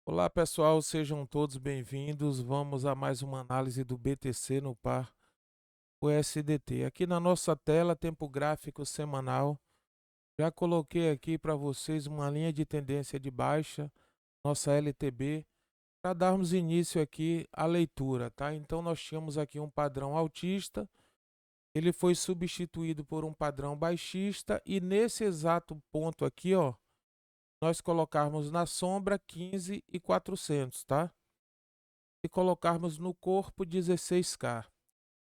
Olá pessoal, sejam todos bem-vindos. Vamos a mais uma análise do BTC no par USDT. Aqui na nossa tela, tempo gráfico semanal. Já coloquei aqui para vocês uma linha de tendência de baixa, nossa LTB, para darmos início aqui à leitura, tá? Então nós tínhamos aqui um padrão altista, ele foi substituído por um padrão baixista e nesse exato ponto aqui, ó, nós colocarmos na sombra 15.400, tá? E colocarmos no corpo 16K.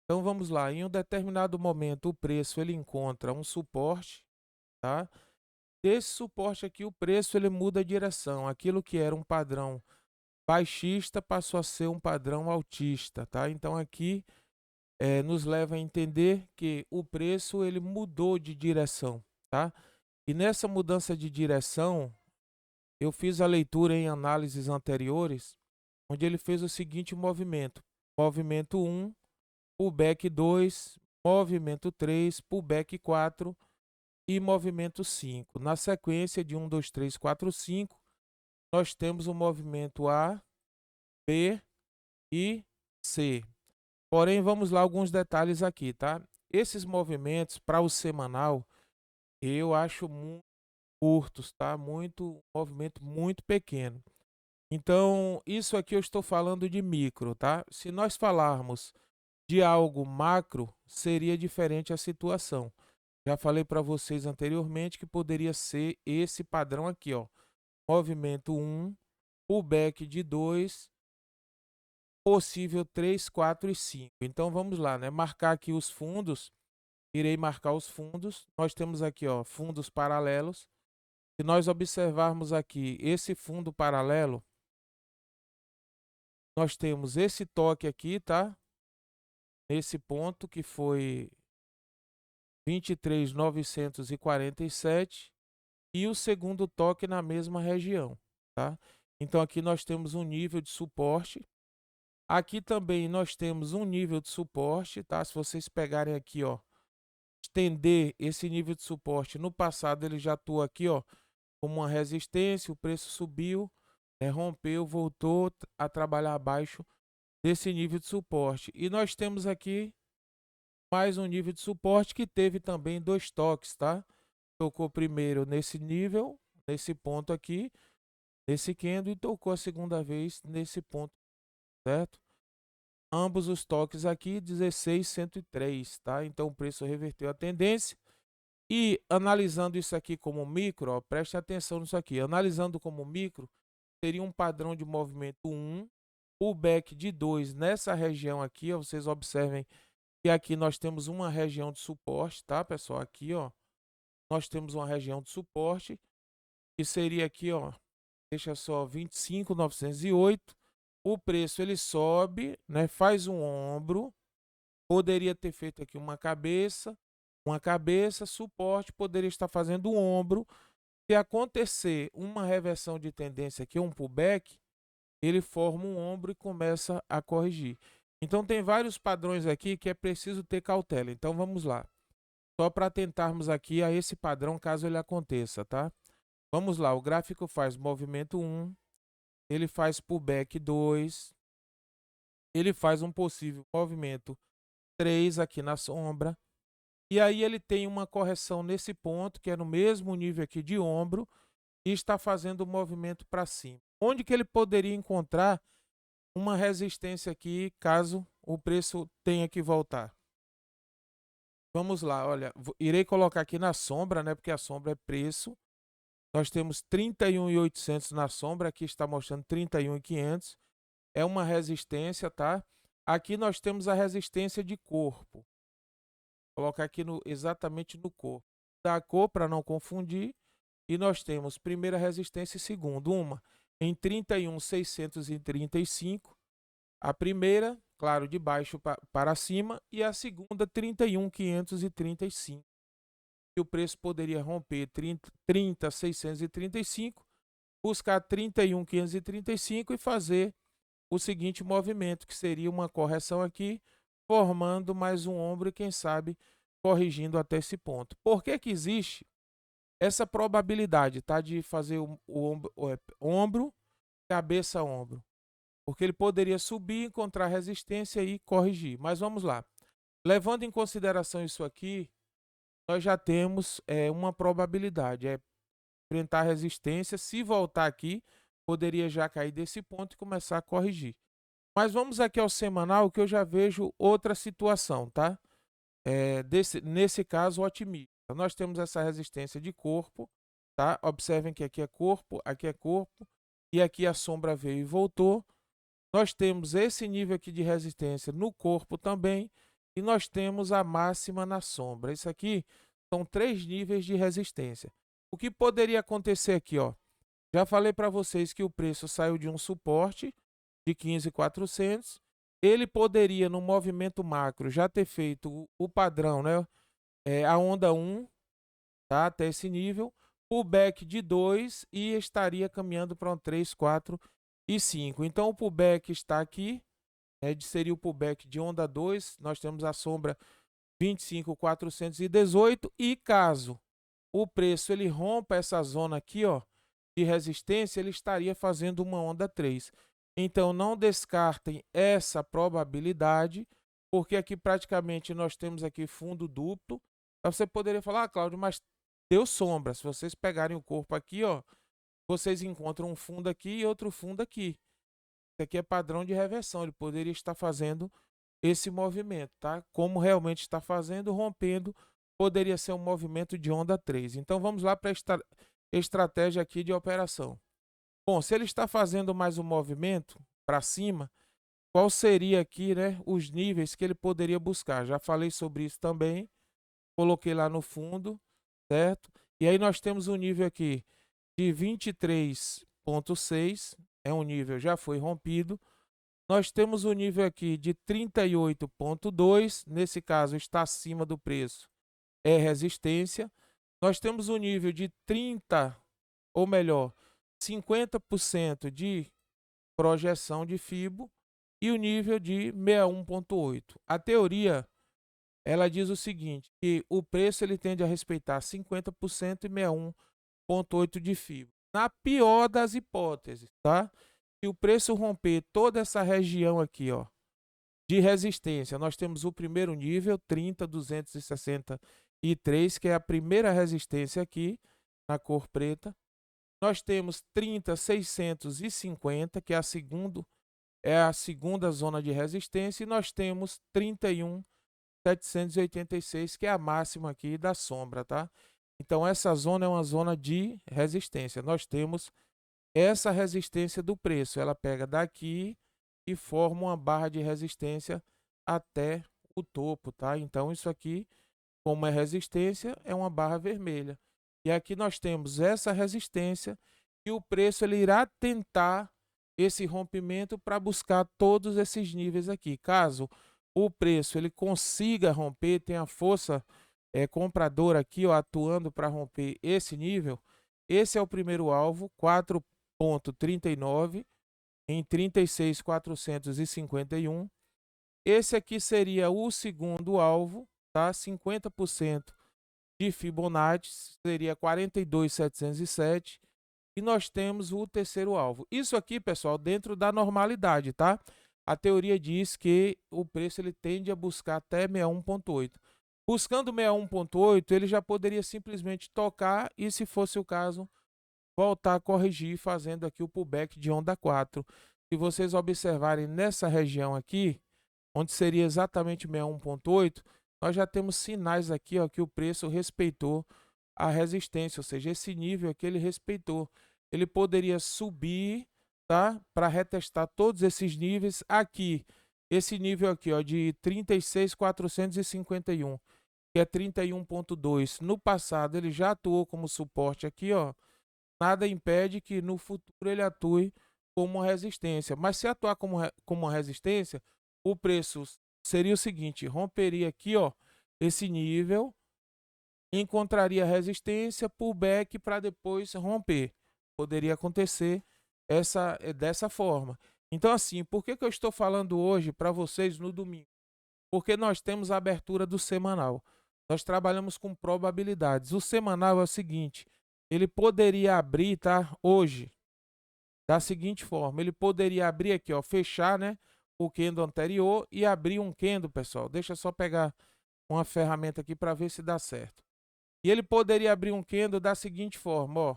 Então vamos lá, em um determinado momento o preço ele encontra um suporte, tá? Desse suporte aqui o preço ele muda a direção, aquilo que era um padrão baixista passou a ser um padrão altista, tá? Então aqui nos leva a entender que o preço ele mudou de direção, tá? E nessa mudança de direção, eu fiz a leitura em análises anteriores, onde ele fez o seguinte movimento: movimento 1, pullback 2, movimento 3, pullback 4 e movimento 5. Na sequência de 1, 2, 3, 4, 5, nós temos o movimento A, B e C. Porém, vamos lá alguns detalhes aqui, tá? Esses movimentos para o semanal, eu acho muito curtos, tá? Muito movimento muito pequeno. Então, isso aqui eu estou falando de micro, tá? Se nós falarmos de algo macro, seria diferente a situação. Já falei para vocês anteriormente que poderia ser esse padrão aqui, ó. Movimento 1, pullback de 2, possível 3, 4 e 5. Então vamos lá, né? Marcar aqui os fundos. Irei marcar os fundos. Nós temos aqui, ó, fundos paralelos. Se nós observarmos aqui esse fundo paralelo, nós temos esse toque aqui, tá? Nesse ponto que foi 23.947 e o segundo toque na mesma região, tá? Então aqui nós temos um nível de suporte. Aqui também nós temos um nível de suporte, tá? Se vocês pegarem aqui, ó, estender esse nível de suporte, no passado ele já atua aqui, ó, como uma resistência, o preço subiu, rompeu, voltou a trabalhar abaixo desse nível de suporte. E nós temos aqui mais um nível de suporte que teve também dois toques, tá? Tocou primeiro nesse nível, nesse ponto aqui, nesse candle, e tocou a segunda vez nesse ponto, certo? Ambos os toques aqui, 16.103, tá? Então o preço reverteu a tendência. E analisando isso aqui como micro, ó, preste atenção nisso aqui. Analisando como micro, seria um padrão de movimento 1, pullback de 2 nessa região aqui, ó, vocês observem que aqui nós temos uma região de suporte, tá, pessoal? Aqui, ó, nós temos uma região de suporte, que seria aqui, ó, deixa só 25.908. O preço ele sobe, né, faz um ombro, poderia ter feito aqui uma cabeça, suporte, poderia estar fazendo um ombro. Se acontecer uma reversão de tendência aqui, um pullback, ele forma um ombro e começa a corrigir. Então tem vários padrões aqui que é preciso ter cautela. Então vamos lá. Só para tentarmos aqui a esse padrão caso ele aconteça, tá? Vamos lá, o gráfico faz movimento 1, ele faz pullback 2, ele faz um possível movimento 3 aqui na sombra, e aí ele tem uma correção nesse ponto, que é no mesmo nível aqui de ombro, e está fazendo o movimento para cima. Onde que ele poderia encontrar uma resistência aqui, caso o preço tenha que voltar? Vamos lá, olha, irei colocar aqui na sombra, né, porque a sombra é preço. Nós temos 31.800 na sombra, aqui está mostrando 31.500. É uma resistência, tá? Aqui nós temos a resistência de corpo. Vou colocar aqui exatamente no corpo. Da cor para não confundir. E nós temos primeira resistência e segunda. Uma em 31.635. A primeira, claro, de baixo para cima. E a segunda, 31.535. E o preço poderia romper 30.635, buscar 31.535 e fazer o seguinte movimento, que seria uma correção aqui, formando mais um ombro e quem sabe corrigindo até esse ponto. Por que que existe essa probabilidade, tá, de fazer o ombro cabeça-ombro, porque ele poderia subir, encontrar resistência e corrigir. Mas vamos lá. Levando em consideração isso aqui, nós já temos uma probabilidade, enfrentar resistência. Se voltar aqui, poderia já cair desse ponto e começar a corrigir. Mas vamos aqui ao semanal, que eu já vejo outra situação, tá? Nesse caso, otimista. Nós temos essa resistência de corpo, tá? Observem que aqui é corpo, e aqui a sombra veio e voltou. Nós temos esse nível aqui de resistência no corpo também, e nós temos a máxima na sombra. Isso aqui são 3 níveis de resistência. O que poderia acontecer aqui, ó? Já falei para vocês que o preço saiu de um suporte de 15.400. Ele poderia, no movimento macro, já ter feito o padrão, né? A onda 1, tá? Até esse nível. Pullback de 2 e estaria caminhando para um 3, 4 e 5. Então, o pullback está aqui. Seria o pullback de onda 2. Nós temos a sombra 25.418. E caso o preço ele rompa essa zona aqui, ó, de resistência, ele estaria fazendo uma onda 3. Então, não descartem essa probabilidade, porque aqui praticamente nós temos aqui fundo duplo. Você poderia falar, Cláudio, mas deu sombra. Se vocês pegarem o corpo aqui, ó, vocês encontram um fundo aqui e outro fundo aqui. Isso aqui é padrão de reversão. Ele poderia estar fazendo esse movimento, tá? Como realmente está fazendo, rompendo, poderia ser um movimento de onda 3. Então, vamos lá para esta estratégia aqui de operação. Bom, se ele está fazendo mais um movimento para cima, qual seria aqui, né, os níveis que ele poderia buscar? Já falei sobre isso também, coloquei lá no fundo, certo? E aí nós temos um nível aqui de 23.6, é um nível, já foi rompido. Nós temos um nível aqui de 38.2, nesse caso está acima do preço, é resistência. Nós temos um nível de 30, ou melhor, 50% de projeção de FIBO e o nível de 61.8. A teoria, ela diz o seguinte, que o preço ele tende a respeitar 50% e 61.8 de FIBO. Na pior das hipóteses, tá? Se o preço romper toda essa região aqui, ó, de resistência, nós temos o primeiro nível, 30.263, que é a primeira resistência aqui, na cor preta. Nós temos 30.650, que é a segunda zona de resistência, e nós temos 31.786, que é a máxima aqui da sombra, tá? Então, essa zona é uma zona de resistência. Nós temos essa resistência do preço. Ela pega daqui e forma uma barra de resistência até o topo, tá? Então, isso aqui, como é resistência, é uma barra vermelha. E aqui nós temos essa resistência e o preço ele irá tentar esse rompimento para buscar todos esses níveis aqui. Caso o preço ele consiga romper, tem a força compradora aqui, ó, atuando para romper esse nível, esse é o primeiro alvo, 4.39 em 36.451. Esse aqui seria o segundo alvo, tá? 50% de Fibonacci, seria 42.707. E nós temos o terceiro alvo. Isso aqui, pessoal, dentro da normalidade, tá? A teoria diz que o preço ele tende a buscar até 61.8. Buscando 61.8, ele já poderia simplesmente tocar e, se fosse o caso, voltar a corrigir, fazendo aqui o pullback de onda 4. Se vocês observarem nessa região aqui, onde seria exatamente 61.8, nós já temos sinais aqui, ó, que o preço respeitou a resistência, ou seja, esse nível aqui ele respeitou. Ele poderia subir, tá, para retestar todos esses níveis aqui. Esse nível aqui, ó, de 36.451, que é 31.2. No passado ele já atuou como suporte aqui, ó. Nada impede que no futuro ele atue como resistência. Mas se atuar como resistência, o preço seria o seguinte, romperia aqui, ó, esse nível, encontraria resistência, pullback para depois romper. Poderia acontecer dessa forma. Então, assim, por que eu estou falando hoje para vocês no domingo? Porque nós temos a abertura do semanal. Nós trabalhamos com probabilidades. O semanal é o seguinte, ele poderia abrir, tá, hoje, da seguinte forma, ele poderia abrir aqui, ó, fechar, né, o candle anterior e abrir um candle, pessoal. Deixa eu só pegar uma ferramenta aqui para ver se dá certo. E ele poderia abrir um candle da seguinte forma, ó.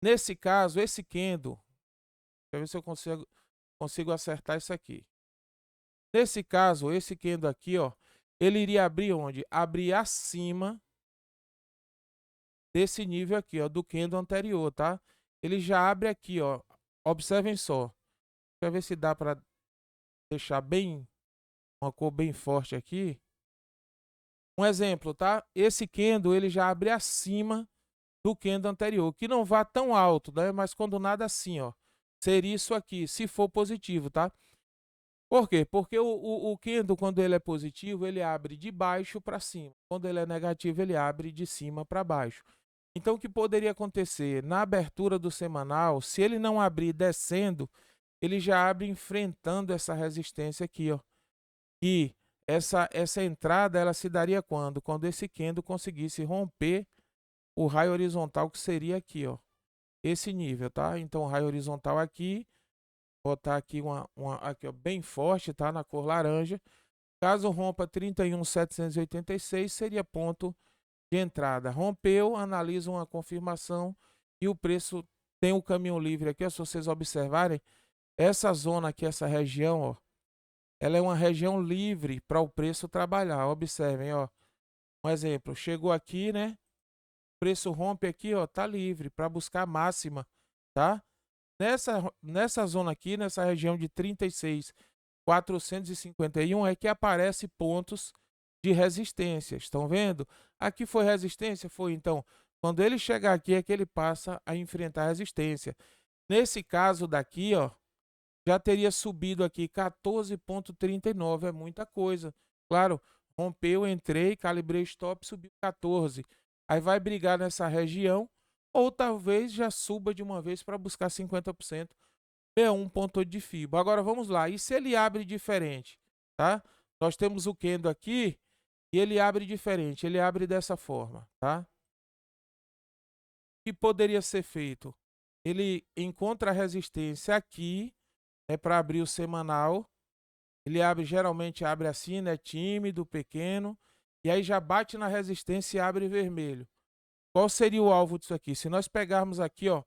Nesse caso, esse candle, deixa eu ver se eu consigo acertar isso aqui. Nesse caso, esse candle aqui, ó, ele iria abrir onde? Abrir acima desse nível aqui, ó, do candle anterior, tá? Ele já abre aqui, ó. Observem só. Deixa eu ver se dá para deixar bem uma cor bem forte aqui. Um exemplo, tá? Esse candle ele já abre acima do candle anterior, que não vá tão alto, né? Mas quando nada assim, ó, seria isso aqui, se for positivo, tá? Por quê? Porque o candle, quando ele é positivo, ele abre de baixo para cima. Quando ele é negativo, ele abre de cima para baixo. Então, o que poderia acontecer? Na abertura do semanal, se ele não abrir descendo, ele já abre enfrentando essa resistência aqui, ó. E essa entrada, ela se daria quando? Quando esse candle conseguisse romper o raio horizontal, que seria aqui, ó. Esse nível, tá? Então, o raio horizontal aqui, botar aqui aqui, ó, bem forte, tá? Na cor laranja. Caso rompa 31.786, seria ponto de entrada. Rompeu, analisa uma confirmação e o preço tem o caminho livre aqui, ó, se vocês observarem, essa zona aqui, essa região, ó, ela é uma região livre para o preço trabalhar. Observem, ó, um exemplo, chegou aqui, né? O preço rompe aqui, ó, tá livre para buscar a máxima, tá? Nessa zona aqui, nessa região de 36.451 é que aparece pontos de resistência. Estão vendo? Aqui foi resistência? Foi. Então, quando ele chegar aqui é que ele passa a enfrentar resistência. Nesse caso daqui, ó, já teria subido aqui 14,39, é muita coisa. Claro, rompeu, entrei, calibrei stop, subiu 14. Aí vai brigar nessa região, ou talvez já suba de uma vez para buscar 50%, P1 ponto de FIBO. Agora vamos lá, e se ele abre diferente, tá? Nós temos o candle aqui, e ele abre diferente, ele abre dessa forma, tá? O que poderia ser feito? Ele encontra a resistência aqui, é para abrir o semanal. Ele abre, geralmente abre assim, né? Tímido, pequeno. E aí já bate na resistência e abre vermelho. Qual seria o alvo disso aqui? Se nós pegarmos aqui, ó,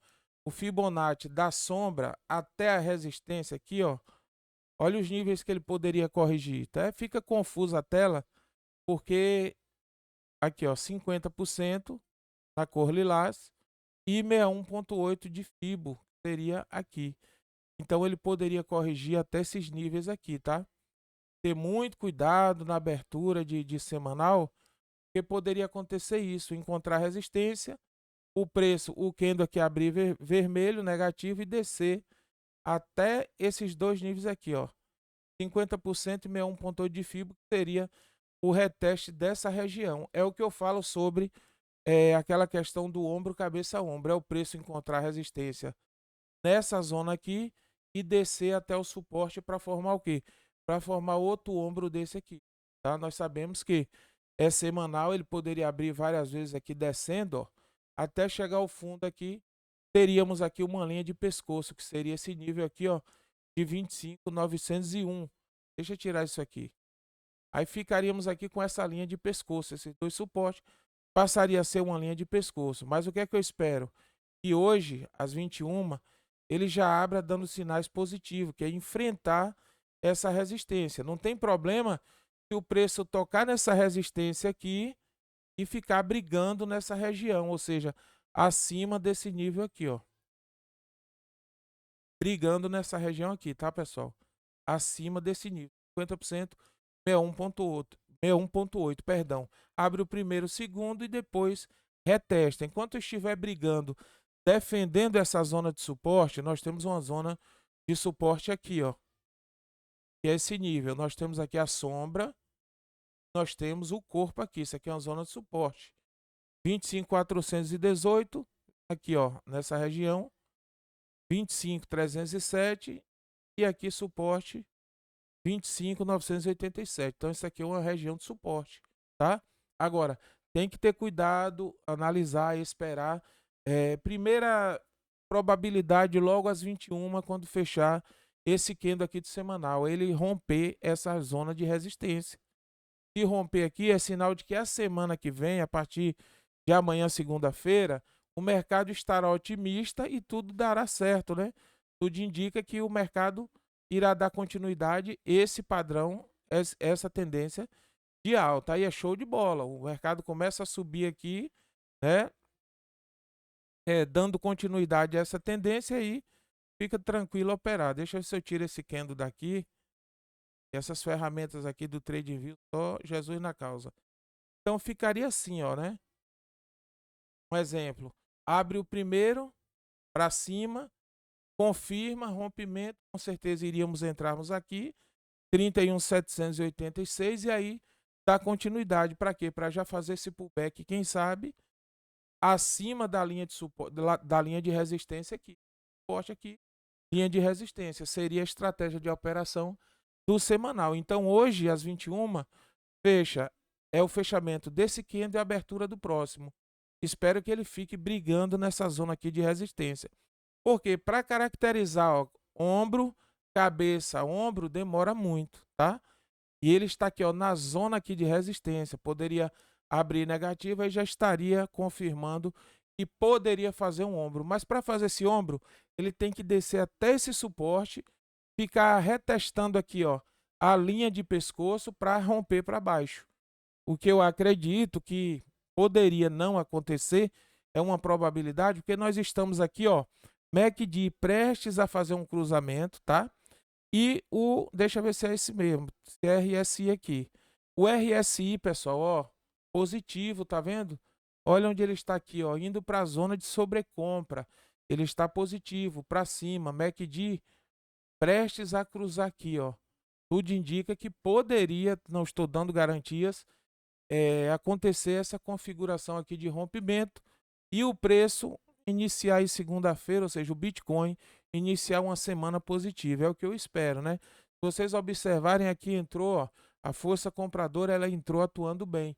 o Fibonacci da sombra até a resistência aqui, ó, olha os níveis que ele poderia corrigir. Tá? Fica confusa a tela, porque aqui, ó, 50% na cor lilás e 61,8 de Fibo seria aqui. Então ele poderia corrigir até esses níveis aqui, tá? Ter muito cuidado na abertura de semanal, porque poderia acontecer isso, encontrar resistência, o preço, o candle aqui abrir vermelho, negativo e descer até esses dois níveis aqui, ó. 50% e 61,8 de FIBO, que seria o reteste dessa região. É o que eu falo sobre aquela questão do ombro, cabeça, ombro. É o preço encontrar resistência nessa zona aqui e descer até o suporte para formar o quê? Para formar outro ombro desse aqui, tá? Nós sabemos que é semanal, ele poderia abrir várias vezes aqui descendo, ó, até chegar ao fundo aqui, teríamos aqui uma linha de pescoço, que seria esse nível aqui, ó, de 25.901. Deixa eu tirar isso aqui. Aí ficaríamos aqui com essa linha de pescoço, esses dois suportes, passaria a ser uma linha de pescoço. Mas o que é que eu espero? Que hoje, às 21h, ele já abra dando sinais positivos, que é enfrentar essa resistência. Não tem problema se o preço tocar nessa resistência aqui e ficar brigando nessa região, ou seja, acima desse nível aqui, ó. Brigando nessa região aqui, tá, pessoal? Acima desse nível, 50%, 61,8, perdão. Abre o primeiro, o segundo e depois retesta. Enquanto estiver brigando, defendendo essa zona de suporte, nós temos uma zona de suporte aqui, ó, que é esse nível. Nós temos aqui a sombra, nós temos o corpo aqui. Isso aqui é uma zona de suporte. 25.418, aqui, ó, nessa região. 25.307 e aqui suporte 25.987. Então isso aqui é uma região de suporte, tá? Agora, tem que ter cuidado, analisar e esperar. Primeira probabilidade logo às 21 quando fechar esse candle aqui de semanal, ele romper essa zona de resistência. Se romper aqui é sinal de que a semana que vem, a partir de amanhã, segunda-feira, o mercado estará otimista e tudo dará certo, né? Tudo indica que o mercado irá dar continuidade esse padrão, essa tendência de alta. Aí é show de bola. O mercado começa a subir aqui, né? Dando continuidade a essa tendência aí, fica tranquilo operar. Deixa eu ver se eu tiro esse candle daqui. Essas ferramentas aqui do TradingView, só Jesus na causa. Então ficaria assim, ó, né? Um exemplo. Abre o primeiro para cima, confirma, rompimento, com certeza iríamos entrarmos aqui, 31.786 e aí dá continuidade para quê? Para já fazer esse pullback, quem sabe, acima da linha de suporte, da linha de resistência aqui. Suporte aqui, linha de resistência, seria a estratégia de operação do semanal. Então hoje às 21 fecha, é o fechamento desse candle e a abertura do próximo. Espero que ele fique brigando nessa zona aqui de resistência. Porque para caracterizar, ó, ombro, cabeça, ombro, demora muito, tá? E ele está aqui, ó, na zona aqui de resistência. Poderia abrir negativa e já estaria confirmando que poderia fazer um ombro. Mas para fazer esse ombro, ele tem que descer até esse suporte, ficar retestando aqui, ó, a linha de pescoço para romper para baixo. O que eu acredito que poderia não acontecer, é uma probabilidade, porque nós estamos aqui, ó, MACD prestes a fazer um cruzamento, tá? E deixa eu ver se é esse mesmo, se é RSI aqui. O RSI, pessoal, ó, positivo, tá vendo? Olha onde ele está aqui, ó, indo para a zona de sobrecompra. Ele está positivo, para cima, MACD prestes a cruzar aqui, ó. Tudo indica que poderia, não estou dando garantias, acontecer essa configuração aqui de rompimento e o preço iniciar em segunda-feira, ou seja, o Bitcoin iniciar uma semana positiva, é o que eu espero, né? Se vocês observarem aqui, entrou, ó, a força compradora, ela entrou atuando bem.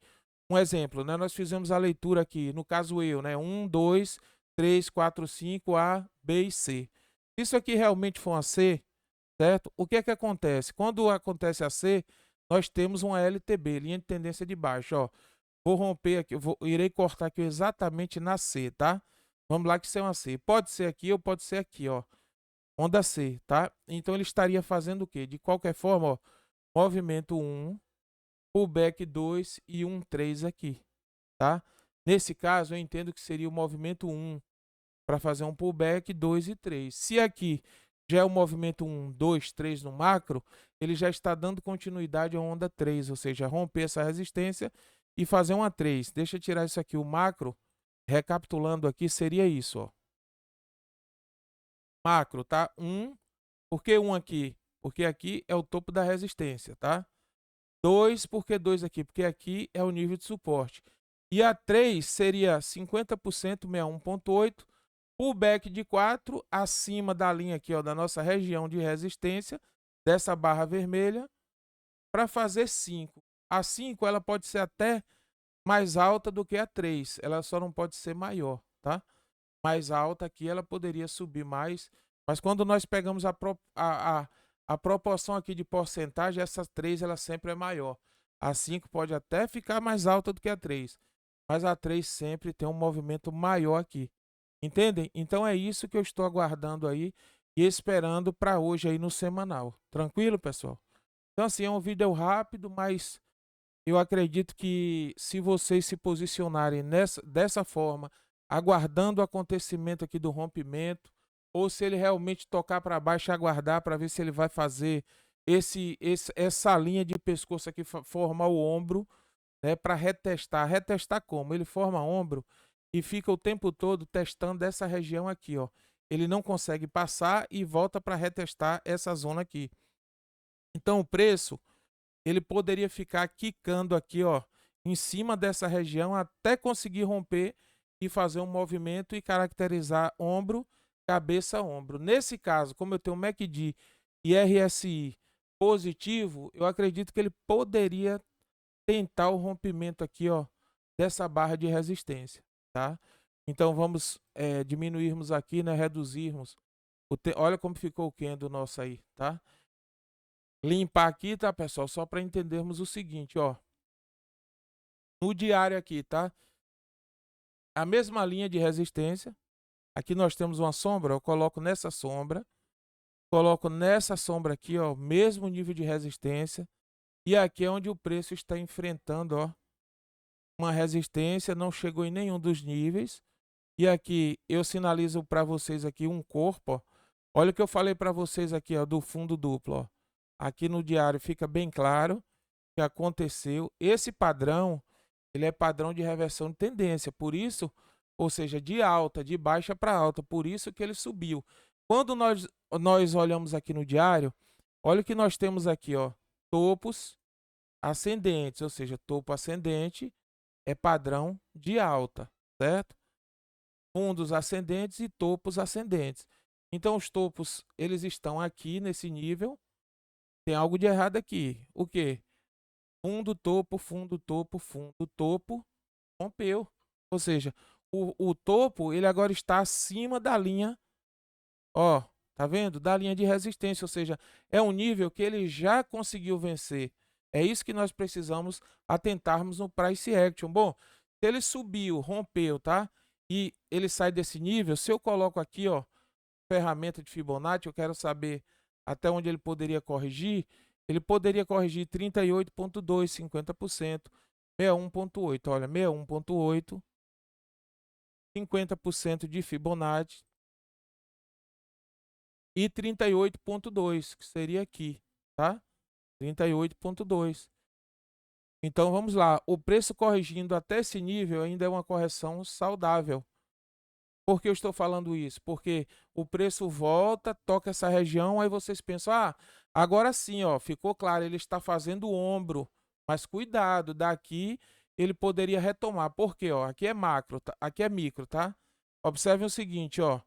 Um exemplo, né? Nós fizemos a leitura aqui, no caso eu, né? 1, 2, 3, 4, 5, A, B e C. Se isso aqui realmente for uma C, certo? O que é que acontece? Quando acontece a C, nós temos uma LTB, linha de tendência de baixo, ó. Vou romper aqui, irei cortar aqui exatamente na C, tá? Vamos lá que isso é uma C. Pode ser aqui ou pode ser aqui, ó. Onda C, tá? Então ele estaria fazendo o quê? De qualquer forma, ó, movimento 1, pullback 2 e 1, 3 aqui, tá? Nesse caso, eu entendo que seria o movimento 1 para fazer um pullback 2 e 3. Se aqui já é o movimento 1, 2, 3 no macro, ele já está dando continuidade à onda 3, ou seja, romper essa resistência e fazer uma 3. Deixa eu tirar isso aqui, o macro, recapitulando aqui, seria isso, ó. Macro, tá? 1, por que 1 aqui? Porque aqui é o topo da resistência, tá? 2, por que 2 aqui? Porque aqui é o nível de suporte. E a 3 seria 50%, 61,8, pullback de 4 acima da linha aqui, ó, da nossa região de resistência, dessa barra vermelha, para fazer 5. A 5 ela pode ser até mais alta do que a 3, ela só não pode ser maior, tá? Mais alta aqui ela poderia subir mais, mas quando nós pegamos a proporção aqui de porcentagem, essa 3 ela sempre é maior. A 5 pode até ficar mais alta do que a 3, mas a 3 sempre tem um movimento maior aqui. Entendem? Então é isso que eu estou aguardando aí e esperando para hoje aí no semanal. Tranquilo, pessoal? Então assim, é um vídeo rápido, mas eu acredito que se vocês se posicionarem dessa forma, aguardando o acontecimento aqui do rompimento, ou se ele realmente tocar para baixo, aguardar para ver se ele vai fazer essa linha de pescoço aqui, formar o ombro, né, para retestar. Retestar como? Ele forma ombro e fica o tempo todo testando essa região aqui, ó. Ele não consegue passar e volta para retestar essa zona aqui. Então o preço, ele poderia ficar quicando aqui, ó, em cima dessa região até conseguir romper e fazer um movimento e caracterizar ombro, cabeça, ombro. Nesse caso, como eu tenho MACD e RSI positivo, eu acredito que ele poderia tentar o rompimento aqui, ó, dessa barra de resistência, tá? Então vamos diminuirmos aqui, né? Reduzirmos. Olha como ficou o candle nosso aí, tá? Limpar aqui, tá, pessoal? Só para entendermos o seguinte, ó. No diário aqui, tá? A mesma linha de resistência. Aqui nós temos uma sombra, eu coloco nessa sombra. Coloco nessa sombra aqui, ó, mesmo nível de resistência. E aqui é onde o preço está enfrentando, ó, uma resistência, não chegou em nenhum dos níveis. E aqui eu sinalizo para vocês aqui um corpo, ó. Olha o que eu falei para vocês aqui, ó, do fundo duplo, ó. Aqui no diário fica bem claro que aconteceu. Esse padrão, ele é padrão de reversão de tendência, por isso, ou seja, de alta, de baixa para alta, por isso que ele subiu. Quando nós olhamos aqui no diário, olha o que nós temos aqui, ó, topos ascendentes, ou seja, topo ascendente é padrão de alta, certo? Fundos ascendentes e topos ascendentes. Então os topos, eles estão aqui nesse nível. Tem algo de errado aqui. O quê? Fundo, topo, fundo, topo, fundo, topo, rompeu. Ou seja, o topo, ele agora está acima da linha, ó, tá vendo? Da linha de resistência, ou seja, é um nível que ele já conseguiu vencer. É isso que nós precisamos atentarmos no price action. Bom, se ele subiu, rompeu, tá? E ele sai desse nível, se eu coloco aqui, ó, ferramenta de Fibonacci, eu quero saber até onde ele poderia corrigir. Ele poderia corrigir 38,2, 50%, 61,8. Olha, 61,8, 50% de Fibonacci e 38,2, que seria aqui, tá? 38,2. Então vamos lá, o preço corrigindo até esse nível ainda é uma correção saudável. Por que eu estou falando isso? Porque o preço volta, toca essa região, aí vocês pensam, ah, agora sim, ó, ficou claro, ele está fazendo ombro, mas cuidado, daqui ele poderia retomar. Por quê? Ó, aqui é macro, tá? Aqui é micro, tá? Observem o seguinte, ó,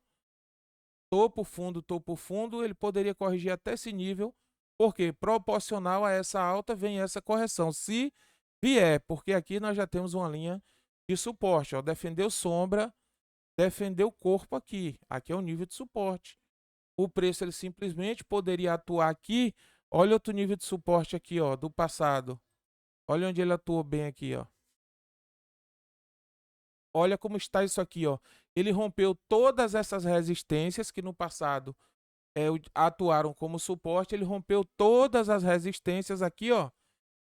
topo fundo, ele poderia corrigir até esse nível, porque proporcional a essa alta vem essa correção. Se vier, porque aqui nós já temos uma linha de suporte, ó, defendeu sombra, defendeu o corpo aqui. Aqui é o nível de suporte. O preço ele simplesmente poderia atuar aqui. Olha outro nível de suporte aqui, ó, do passado. Olha onde ele atuou bem aqui, ó. Olha como está isso aqui, ó. Ele rompeu todas essas resistências que no passado atuaram como suporte. Ele rompeu todas as resistências aqui, ó.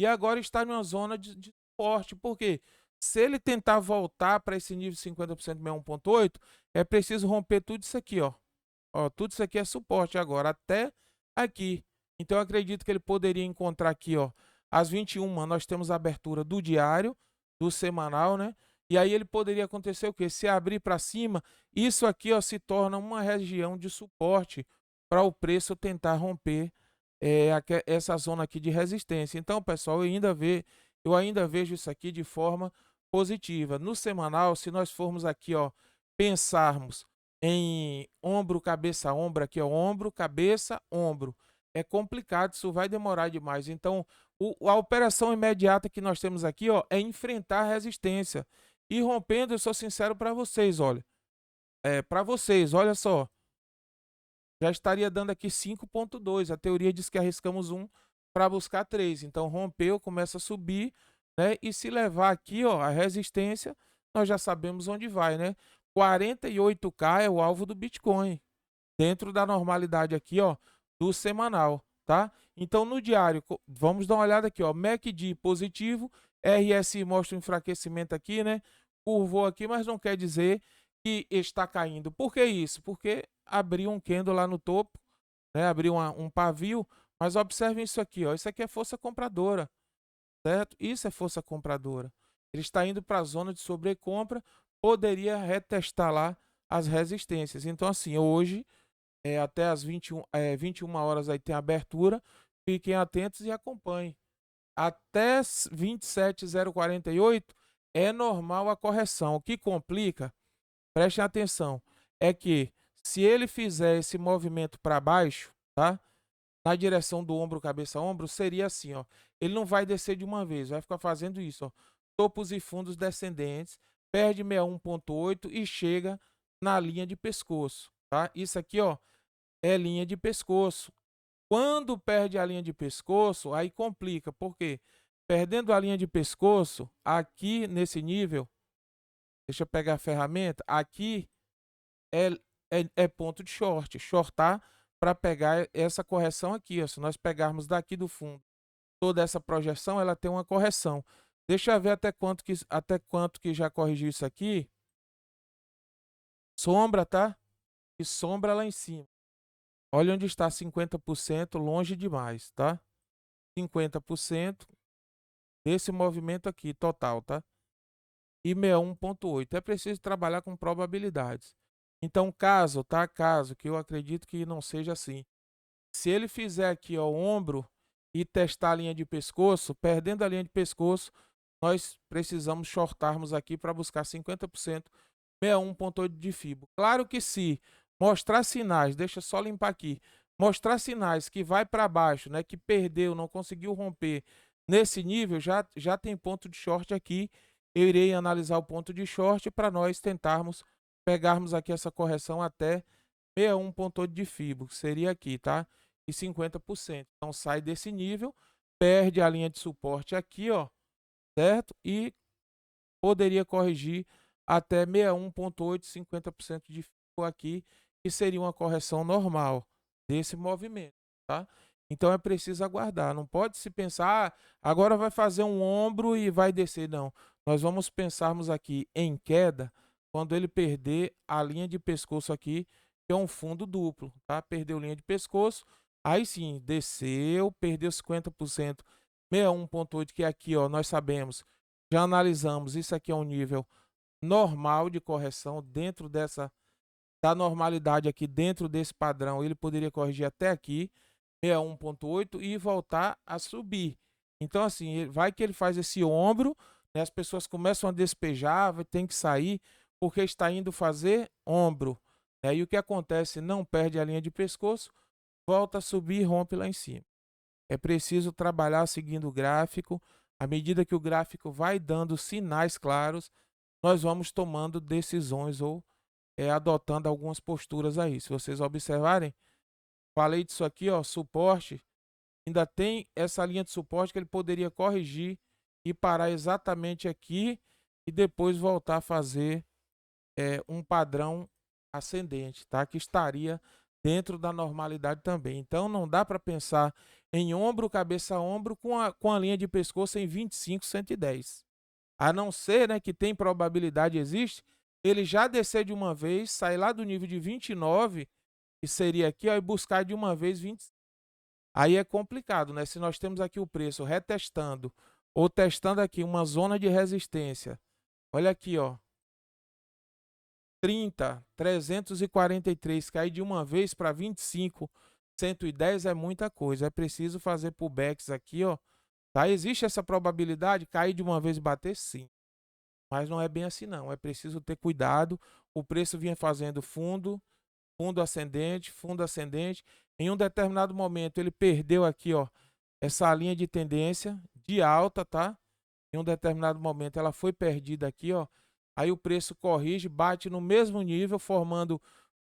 E agora está numa zona de suporte. Por quê? Se ele tentar voltar para esse nível 50% 61,8, é preciso romper tudo isso aqui, ó. Ó, tudo isso aqui é suporte agora, até aqui. Então eu acredito que ele poderia encontrar aqui, ó, às 21 nós temos a abertura do diário, do semanal, né? E aí ele poderia acontecer o quê? Se abrir para cima, isso aqui, ó, se torna uma região de suporte para o preço tentar romper essa zona aqui de resistência. Então, pessoal, eu ainda vejo isso aqui de forma positiva. No semanal, se nós formos aqui, ó, pensarmos em ombro, cabeça, ombro, aqui, ó, ombro, cabeça, ombro. É complicado, isso vai demorar demais. Então, a operação imediata que nós temos aqui, ó, é enfrentar a resistência. E rompendo, eu sou sincero para vocês, olha. Para vocês, olha só. Já estaria dando aqui 5,2. A teoria diz que arriscamos 1 para buscar 3. Então, rompeu, começa a subir, né? E se levar aqui, ó, a resistência, nós já sabemos onde vai, né? 48K é o alvo do Bitcoin, dentro da normalidade aqui, ó, do semanal, tá? Então, no diário, vamos dar uma olhada aqui, ó, MACD positivo, RSI mostra um enfraquecimento aqui, né? Curvou aqui, mas não quer dizer que está caindo. Por que isso? Porque abriu um candle lá no topo, né? Abriu um pavio, mas observem isso aqui, ó, isso aqui é força compradora, certo? Isso é força compradora. Ele está indo para a zona de sobrecompra, poderia retestar lá as resistências. Então, assim, hoje, até as 21 horas aí tem abertura, fiquem atentos e acompanhem. Até 27,048 é normal a correção. O que complica, prestem atenção, é que se ele fizer esse movimento para baixo, tá? Na direção do ombro, cabeça, ombro, seria assim, ó. Ele não vai descer de uma vez, vai ficar fazendo isso, ó. Topos e fundos descendentes, perde 61,8 e chega na linha de pescoço, tá? Isso aqui, ó, é linha de pescoço. Quando perde a linha de pescoço, aí complica, por quê? Perdendo a linha de pescoço, aqui nesse nível, deixa eu pegar a ferramenta, aqui é, é ponto de short, shortar para pegar essa correção aqui, ó. Se nós pegarmos daqui do fundo toda essa projeção, ela tem uma correção. Deixa eu ver até quanto que já corrigiu isso aqui. Sombra, tá? E sombra lá em cima. Olha onde está 50%, longe demais, tá? 50% desse movimento aqui, total, tá? E 61,8. É preciso trabalhar com probabilidades. Então, caso, tá? Caso, que eu acredito que não seja assim. Se ele fizer aqui, ó, o ombro e testar a linha de pescoço, perdendo a linha de pescoço, nós precisamos shortarmos aqui para buscar 50%, 61,8 de FIBO. Claro que se mostrar sinais, deixa eu só limpar aqui, mostrar sinais que vai para baixo, né, que perdeu, não conseguiu romper nesse nível, já tem ponto de short aqui. Eu irei analisar o ponto de short para nós tentarmos pegarmos aqui essa correção até 61,8 de FIBO, que seria aqui, tá? E 50%. Então sai desse nível, perde a linha de suporte aqui, ó, certo? E poderia corrigir até 61,8, 50% de FIBO aqui, que seria uma correção normal desse movimento, tá? Então é preciso aguardar, não pode se pensar, ah, agora vai fazer um ombro e vai descer, não. Nós vamos pensarmos aqui em queda quando ele perder a linha de pescoço aqui, que é um fundo duplo, tá? Perdeu linha de pescoço, aí sim, desceu, perdeu 50%, 61,8, que aqui, ó, nós sabemos, já analisamos, isso aqui é um nível normal de correção dentro da normalidade aqui, dentro desse padrão, ele poderia corrigir até aqui, 61,8 e voltar a subir. Então, assim, vai que ele faz esse ombro, né, as pessoas começam a despejar, tem que sair, porque está indo fazer ombro. Né, e o que acontece? Não perde a linha de pescoço, volta a subir e rompe lá em cima. É preciso trabalhar seguindo o gráfico. À medida que o gráfico vai dando sinais claros, nós vamos tomando decisões ou adotando algumas posturas aí. Se vocês observarem, falei disso aqui, ó, suporte. Ainda tem essa linha de suporte que ele poderia corrigir e parar exatamente aqui e depois voltar a fazer um padrão ascendente, tá? Que estaria dentro da normalidade também. Então não dá para pensar em ombro, cabeça, ombro com a linha de pescoço em 25, 110. A não ser, né, que tem probabilidade, existe, ele já descer de uma vez, sair lá do nível de 29, que seria aqui, ó, e buscar de uma vez 20. Aí é complicado, né? Se nós temos aqui o preço retestando ou testando aqui uma zona de resistência, olha aqui, ó, 30, 343, cair de uma vez para 25, 110 é muita coisa. É preciso fazer pullbacks aqui, ó. Tá? Existe essa probabilidade, cair de uma vez e bater, sim. Mas não é bem assim, não. É preciso ter cuidado. O preço vinha fazendo fundo, fundo ascendente, fundo ascendente. Em um determinado momento, ele perdeu aqui, ó, essa linha de tendência de alta, tá? Em um determinado momento, ela foi perdida aqui, ó. Aí o preço corrige, bate no mesmo nível, formando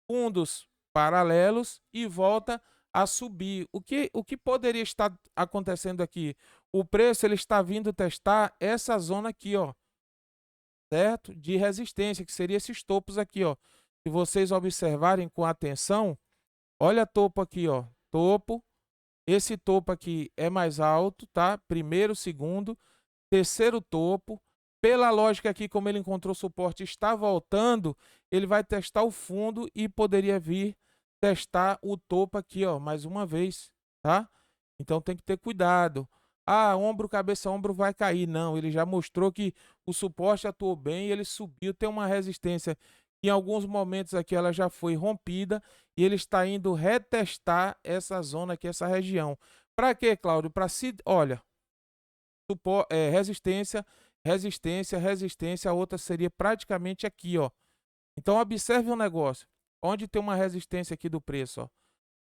fundos paralelos e volta a subir. O que poderia estar acontecendo aqui? O preço ele está vindo testar essa zona aqui, ó, certo? De resistência, que seria esses topos aqui, ó. Se vocês observarem com atenção, olha topo aqui, ó, topo. Esse topo aqui é mais alto, tá? Primeiro, segundo, terceiro topo. Pela lógica aqui, como ele encontrou suporte, está voltando, ele vai testar o fundo e poderia vir testar o topo aqui, ó, mais uma vez, tá? Então tem que ter cuidado. Ah, ombro, cabeça, ombro vai cair. Não, ele já mostrou que o suporte atuou bem, ele subiu, tem uma resistência que em alguns momentos aqui ela já foi rompida e ele está indo retestar essa zona aqui, essa região. Para quê, Cláudio? Para se, olha, resistência, resistência, resistência, a outra seria praticamente aqui, ó. Então observe um negócio, onde tem uma resistência aqui do preço, ó,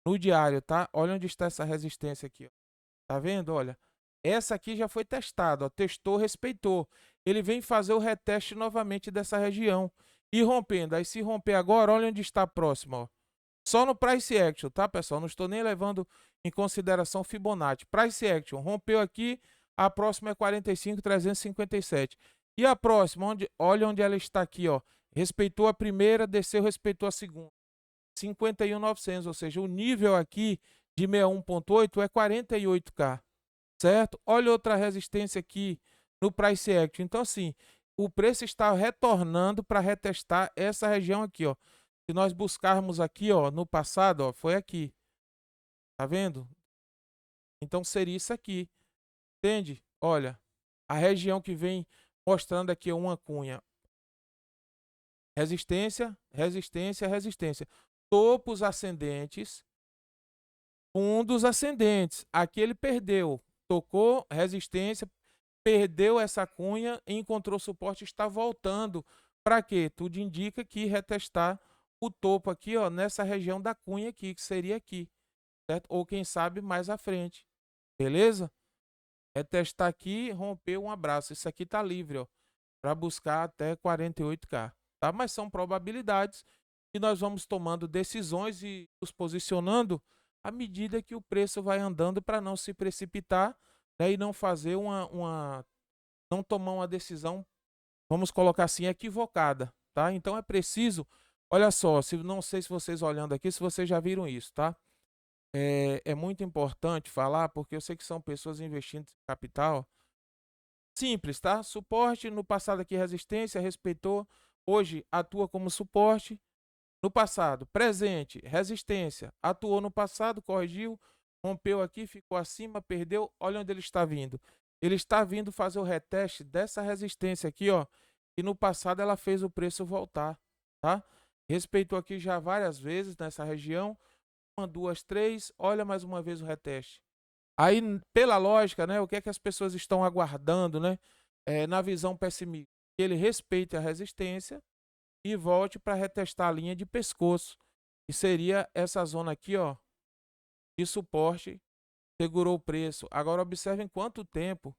no diário, tá? Olha onde está essa resistência aqui, ó. Tá vendo? Olha, essa aqui já foi testada, ó, testou, respeitou. ele vem fazer o reteste novamente dessa região e rompendo. Aí se romper agora, olha onde está próximo, ó. Só no Price Action, tá, pessoal? Não estou nem levando em consideração Fibonacci. Price Action, rompeu aqui, a próxima é 45.357. E a próxima, olha onde ela está aqui, ó. Respeitou a primeira, desceu, respeitou a segunda. 51.900, ou seja, o nível aqui de 61.8 é 48K, certo? Olha outra resistência aqui no Price Action. Então, assim, o preço está retornando para retestar essa região aqui, ó. Se nós buscarmos aqui, ó, no passado, ó, foi aqui. Tá vendo? Então seria isso aqui. Entende? Olha, a região que vem mostrando aqui é uma cunha. Resistência, resistência, resistência. Topos ascendentes, fundos ascendentes. Aqui ele perdeu. Tocou resistência, perdeu essa cunha e encontrou suporte, está voltando. Para quê? Tudo indica que retestar o topo aqui, ó, nessa região da cunha aqui, que seria aqui, certo? Ou quem sabe mais à frente, beleza? Retestar aqui, romper um abraço. Isso aqui tá livre, ó, para buscar até 48K, tá? Mas são probabilidades e nós vamos tomando decisões e nos posicionando à medida que o preço vai andando para não se precipitar, né, e não fazer não tomar uma decisão, vamos colocar assim, equivocada, tá? Então é preciso, olha só, não sei se vocês olhando aqui, se vocês já viram isso, tá? É muito importante falar, porque eu sei que são pessoas investindo em capital. Simples, tá? Suporte, no passado aqui resistência, respeitou, hoje atua como suporte. No passado, presente, resistência, atuou no passado, corrigiu, rompeu aqui, ficou acima, perdeu, olha onde ele está vindo. Ele está vindo fazer o reteste dessa resistência aqui, ó, e no passado ela fez o preço voltar, tá? Respeitou aqui já várias vezes nessa região, 1, 2, 3, olha mais uma vez o reteste. Aí, pela lógica, né, o que é que as pessoas estão aguardando, né, na visão pessimista? Que ele respeite a resistência e volte para retestar a linha de pescoço, que seria essa zona aqui, ó, de suporte, segurou o preço. Agora observem quanto tempo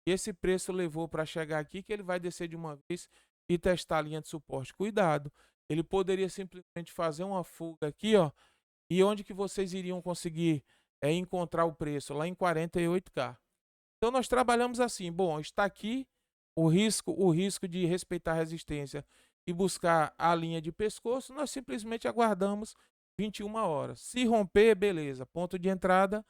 esse preço levou para chegar aqui, que ele vai descer de uma vez e testar a linha de suporte. Cuidado, ele poderia simplesmente fazer uma fuga aqui, ó, e onde que vocês iriam conseguir encontrar o preço? Lá em 48K. Então nós trabalhamos assim, bom, está aqui o risco de respeitar a resistência e buscar a linha de pescoço, nós simplesmente aguardamos 21 horas. Se romper, beleza, ponto de entrada,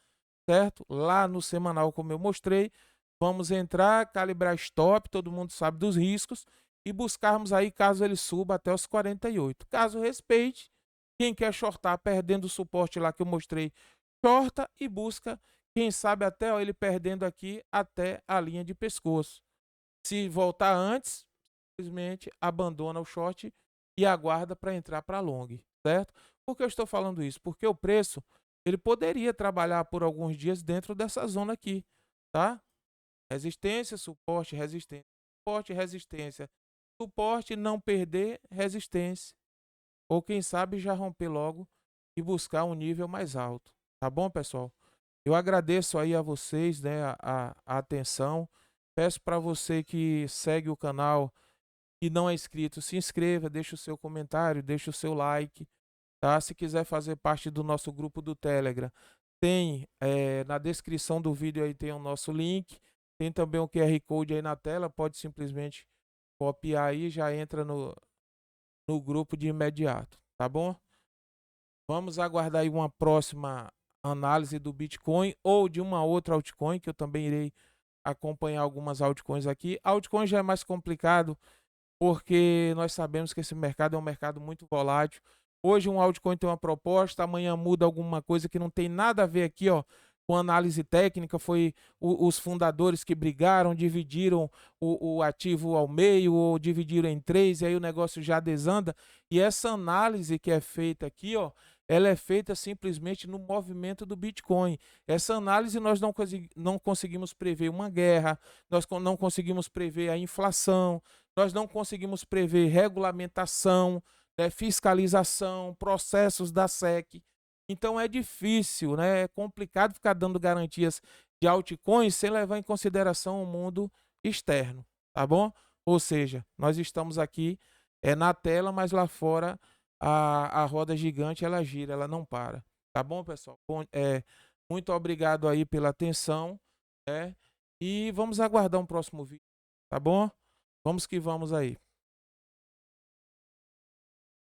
certo? Lá no semanal, como eu mostrei, vamos entrar, calibrar stop, todo mundo sabe dos riscos, e buscarmos aí caso ele suba até os 48. Caso respeite, quem quer shortar perdendo o suporte lá que eu mostrei, shorta e busca, quem sabe até ó, ele perdendo aqui até a linha de pescoço. Se voltar antes, simplesmente abandona o short e aguarda para entrar para long, certo? Por que eu estou falando isso? Porque o preço, ele poderia trabalhar por alguns dias dentro dessa zona aqui, tá? Resistência, suporte, resistência, suporte, resistência, suporte, não perder, resistência. Ou quem sabe já romper logo e buscar um nível mais alto, tá bom, pessoal? Eu agradeço aí a vocês, né, a atenção. Peço para você que segue o canal e não é inscrito, se inscreva, deixe o seu comentário, deixe o seu like, tá? Se quiser fazer parte do nosso grupo do Telegram, tem na descrição do vídeo aí tem o nosso link, tem também o QR Code aí na tela, pode simplesmente copiar aí e já entra no grupo de imediato, tá bom? Vamos aguardar aí uma próxima análise do Bitcoin ou de uma outra altcoin, que eu também irei acompanhar algumas altcoins aqui. Altcoin já é mais complicado, porque nós sabemos que esse mercado é um mercado muito volátil. Hoje um altcoin tem uma proposta, amanhã muda alguma coisa que não tem nada a ver aqui, ó, com análise técnica. Foi os fundadores que brigaram, dividiram o ativo ao meio ou dividiram em três, e aí o negócio já desanda. E essa análise que é feita aqui, ó, ela é feita simplesmente no movimento do Bitcoin. Essa análise nós não conseguimos prever uma guerra, nós não conseguimos prever a inflação, nós não conseguimos prever regulamentação, fiscalização, processos da SEC. Então é difícil, né? É complicado ficar dando garantias de altcoins sem levar em consideração o mundo externo, tá bom? Ou seja, nós estamos aqui na tela, mas lá fora a roda gigante ela gira, ela não para. Tá bom, pessoal? Muito obrigado aí pela atenção, né? E vamos aguardar um próximo vídeo, tá bom? Vamos que vamos aí.